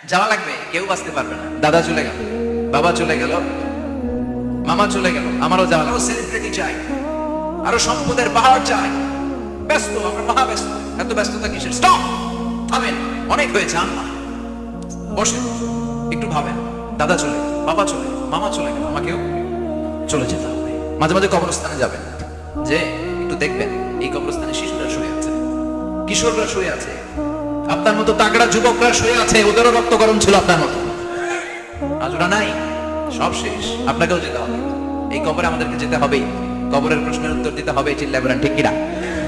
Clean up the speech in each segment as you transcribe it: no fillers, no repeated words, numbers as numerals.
যাওয়া লাগবে, কেউ বাঁচতে পারবে না। দাদা চলে গেল, বাবা চলে গেল, মামা চলে গেল, আমারও যাওয়া লাগবে। সেলিব্রিটি চাই, আরো সম্পদের পাহাড় চাই, ব্যস্ত, আমরা মহা ব্যস্ত। এত ব্যস্ততা কিসের? স্টপ, থামেন, অনেক হয়েছে। আম্মা বসে একটু ভাবেন, দাদা চলে গেল, বাবা চলে গেল, মামা চলে গেল, আমাকেও চলে যেতে হবে। মাঝে মাঝে কবরস্থানে যাবেন, যে একটু দেখবেন এই কবরস্থানে শিশুরা শুয়ে আছে, কিশোররা শুয়ে আছে, আপনার মতো তাগড়া যুবকরা শুয়ে আছে, ওদেরও রক্ত গরম ছিল আপনার মতো। আজ ওরা নাই, সব শেষ, আপনাকেও যেতে হবে। এই কবরে আমাদেরকে যেতে হবেই, কবরের প্রশ্নের উত্তর দিতে হবে। চিল্লায় বলেন ঠিক কিনা?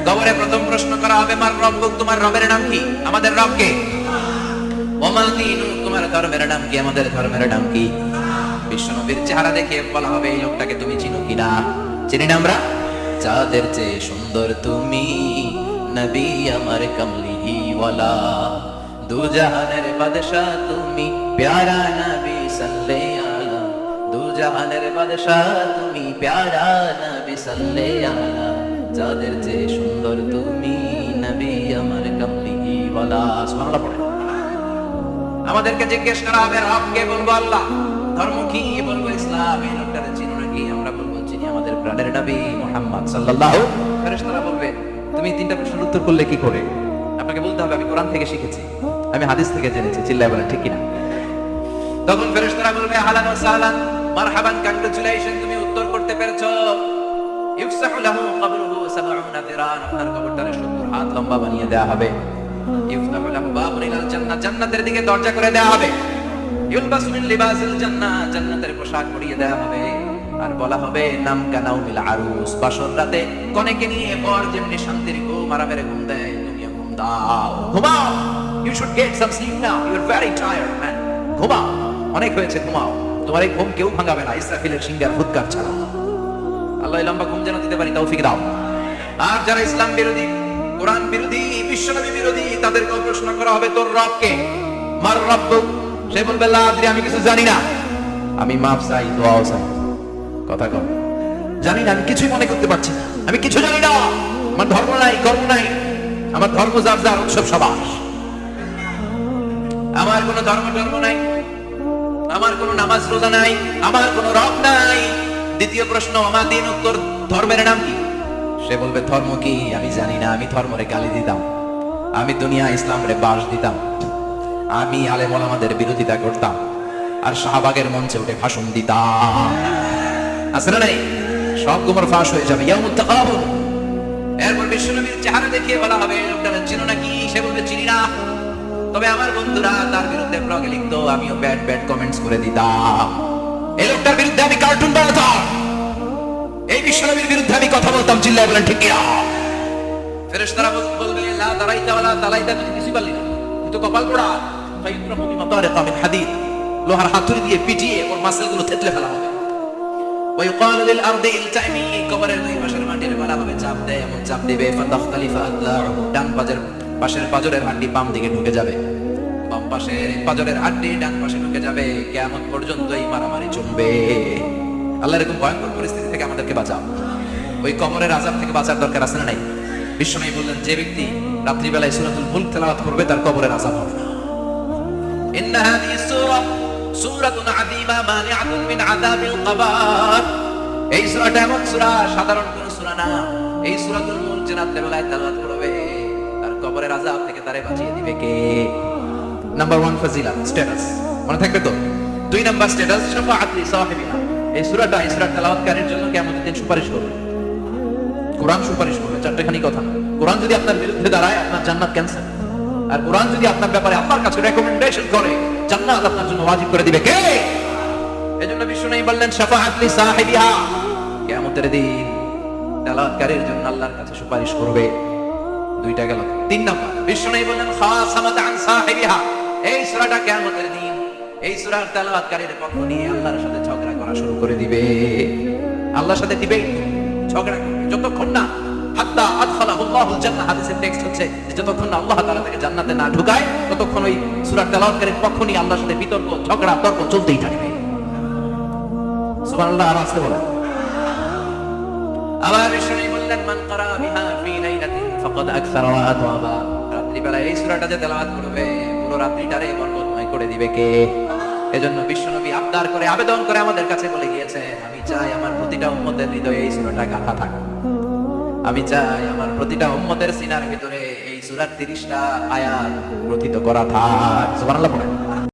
কবরে প্রথম প্রশ্ন করা হবে, মার রব্বুক, তোমার রবের নাম কি? আমাদের রব কে? ওমা দীনুক, তোমার ধর্মের নাম কি? আমাদের ধর্মের নাম কি? বিশ্বনবীর চেহারা দেখে বলা হবে, এই লোকটাকে তুমি চিনো কিনা? চিনি না আমরা? যাদের চেয়ে সুন্দর তুমি, নবী আমার কমলি ওয়ালা, দু জাহানের বাদশা তুমি, প্যারা নবী সাল্লে আলা, দু জাহানের বাদশা তুমি, প্যারা নবী সাল্লে আলা, যাদের চেয়ে সুন্দর তুমি, নবী আমার কমলি ওয়ালা। সুবহানাল্লাহ পড়ে। আমাদেরকে জিজ্ঞেস করা হবে, রব কে? বলবো আল্লাহ। ধর্ম কি? বলবো ইসলাম। এই লোকটাকে চিনো নাকি? আমরা বলবো চিনি, আমাদের প্রাণের নবী মুহাম্মদ সাল্লাল্লাহু। ফেরেশতারা বলবে, তুমি তিনটা প্রশ্নের উত্তর করলে কি করে? আপনাকে বলতে হবে, আমি কোরআন থেকে শিখেছি, আমি হাদিস থেকে জেনেছি। চিল্লায় বলেন ঠিক কিনা? তখন ফেরেশতারা বলবে, আহলান ওয়া সাহলান, মারহাবান, কংগ্রাচুলেশন, তুমি উত্তর করতে পেরেছো। ইফসাহু লাহু কবরুহু 70 দিরান, আপনার কবরটারে 70 হাত লম্বা বানিয়ে দেয়া হবে। ইফতাহু লাহু বাবুন ইলাল জান্নাহ, জান্নাতের দিকে দরজা করে দেয়া হবে। ইউলবাসু মিন লিবাসিল জান্নাহ, জান্নাতের পোশাক পরিয়ে দেয়া হবে। আর বলা হবে, নাম কানাউমিল আরুস, বাসর রাতে কনেকে নিয়ে বর যেমনি শান্তির ঘুম আরামের ঘুম দেয়, তুমিও ঘুম দাও, ঘুমাও। You should get some sleep now, you are very tired man, ঘুমাও, অনেক হয়েছে, ঘুমাও। তোমার এই ঘুম কেউ ভাঙাবে না, ইসরাফিলের সিংহার ফুৎকার ছাড়া। আল্লাহ লম্বা ঘুম যেন দিতে পারি, তৌফিক দাও। আর যারা ইসলাম বিরোধী, কোরআন বিরোধী, বিশ্বনবী বিরোধী, তাদেরকেও প্রশ্ন করা হবে, তোর রব কে? মার রব্বুক, সে বলবে, লা আদরি, আমি কিছু জানি না, আমি মাফ চাই, দোয়াও চাই। কথা কম, জানি না, আমি কিছুই মনে করতে পারছি না, আমি কিছু জানি না, আমার ধর্ম নাই, কর্ম নাই, আমার ধর্ম যার যার, উৎসব সবার, আমার কোনো ধর্ম নাই, আমার কোনো নামাজ রোজা নাই, আমার কোনো রব নাই। দ্বিতীয় প্রশ্ন, আমার দিন, উত্তর, ধর্মের নাম কি? সে বলবে, ধর্ম কি? আমি জানি না, আমি ধর্মরে গালি দিতাম, আমি দুনিয়া ইসলামরে বাস দিতাম, আমি আলেম ওলামাদের বিরোধিতা করতাম, আর শাহবাগের মঞ্চে উঠে ভাষণ দিতাম। আছে না নাই? সব গোমর ফাঁস হয়ে যাবে। ইয়াউমুত তাকাবুন। এরপর বিশ্বনবীর চেহারা দেখিয়ে বলা হবে, লোকটাকে চিনো নাকি? সে বলবে, চিনি না, তবে আমার বন্ধুরা তার বিরুদ্ধে ব্লগে লিখতো, আমিও ব্যাড ব্যাড কমেন্টস করে দিতাম। এই লোকটার বিরুদ্ধে আমি কার্টুন বানাতাম, এই বিশ্বনবীর বিরুদ্ধে আমি কথা বলতাম। চিল্লায় বলেন ঠিক কিনা? ফেরেশতারা বলবে, লা দারাইতা ওয়ালা তালাইতা, তুই কিছু পারলি না, তুই তো কপাল পোড়া। ফায়ুতরাহু বিমাতারিকা মিন হাদিদ, লোহার হাতুড়ি দিয়ে পিটিয়ে ওর মাসলগুলো থেতলে ফেলা হবে। ওয়া ইউকালু লিল আরদি ইলতাইমি, কবরের দুই পাশের মাটির বলা হবে চাপ দে, এমন চাপ দিবে, ফাতাখতালিফা আদলাহু, ডান পাশের পাজরের হাড়ি বাম দিকে ঢুকে যাবে, বাম পাশের পাজরের হাড়ি ডান পাশে ঢুকে যাবে। কিয়ামত পর্যন্ত এই মারামারি চলবে। আল্লাহ এরকম ভয়ঙ্কর পরিস্থিতি থেকে আমাদেরকে বাঁচাও। ওই কবরের আযাব থেকে বাঁচার দরকার আছে না নাই? বিশ্বনবী বললেন, যে ব্যক্তি রাত্রিবেলায় সূরাতুল মুলক তেলাওয়াত করবে, তার কবরের আযাব হবে না। ইন্না হাযিহি সূরাতুন আযীমা মানিআতুন মিন আযাবিল কবর। এই সূরাটা এমন সূরা, সাধারণ কোন সূরা না। এই সূরাতুল মুলক যে রাত্রিবেলায় তেলাওয়াত করবে, তার কবরের আযাব থেকে তারে বাঁচিয়ে দিবে কে? নাম্বার 1 ফজিলত, স্ট্যাটাস, মনে থাকবে তো? 2 নাম্বার স্ট্যাটাস, শাফাআত লি সাহিবিহা। এই সূরাটা, এই সূরা তেলাওয়াতকারীর জন্য কিয়ামতের দিন সুপারিশ করবে, কোরআন সুপারিশ করবে। চারটেখানি কথা না। কোরআন যদি আপনার বিরুদ্ধে দাঁড়ায়, আপনার জান্নাত ক্যান্সেল। আর কোরআন যদি আপনার ব্যাপারে আপনার কাছে রেকমেন্ডেশন করে, জান্নাত আপনার জন্য ওয়াজিব করে দিবে কে? এজন্য বিশ্বনবী বললেন, শাফাআত লি সাহিবিহা, কিয়ামতের দিন তেলাওয়াতকারীর জন্য আল্লাহর কাছে সুপারিশ করবে। দুইটা গেল। 3 নাম্বার, বিশ্বনবী বললেন, খাসামাত আন সাহিবিহা। এই সূরাটা কিয়ামতের দিন এই সূরার তেলাওয়াতকারীর পক্ষ নিয়ে আল্লাহর সাথে ঝগড়া করা শুরু করে দিবে। আল্লাহর সাথে ডিবেট, ঝগড়া করবে, যতক্ষণ না হাত্তা আদখালাহুল্লাহুল জান্নাহ। হাদিসের টেক্সট হচ্ছে যে যতক্ষণ না আল্লাহ তাআলা তাকে জান্নাতে না ঢুকায়, ততক্ষণ ওই সূরার তেলাওয়াতকারীর পক্ষ নিয়ে আল্লাহর সাথে বিতর্ক, ঝগড়া, তর্ক চলতেই থাকবে। সুবহানাল্লাহ। আর আসতে বলেন। আবার বিশ্বনবী বললেন, মান ক্বারা বিহা ফি লাইলাতিন ফাকাদ আকসারা ওয়া আতওয়াবা। রাত্রিবেলায় এই সূরাটা যে তেলাওয়াত করবে, পুরো রাত্রিটারে বরকতময় করে দিবে কে? এজন্য বিশ্বনবী আবদার করে আবেদন করে আমাদের কাছে বলে গিয়েছে, আমি চাই আমার প্রতিটা উম্মতের হৃদয়ে এই সূরাটা গাঁথা থাক। আমি চাই আমার প্রতিটা উম্মতের সিনার ভিতরে এই সূরার 30টা আয়াত গ্রথিত করা থাক। সুবহানাল্লাহ পড়েন।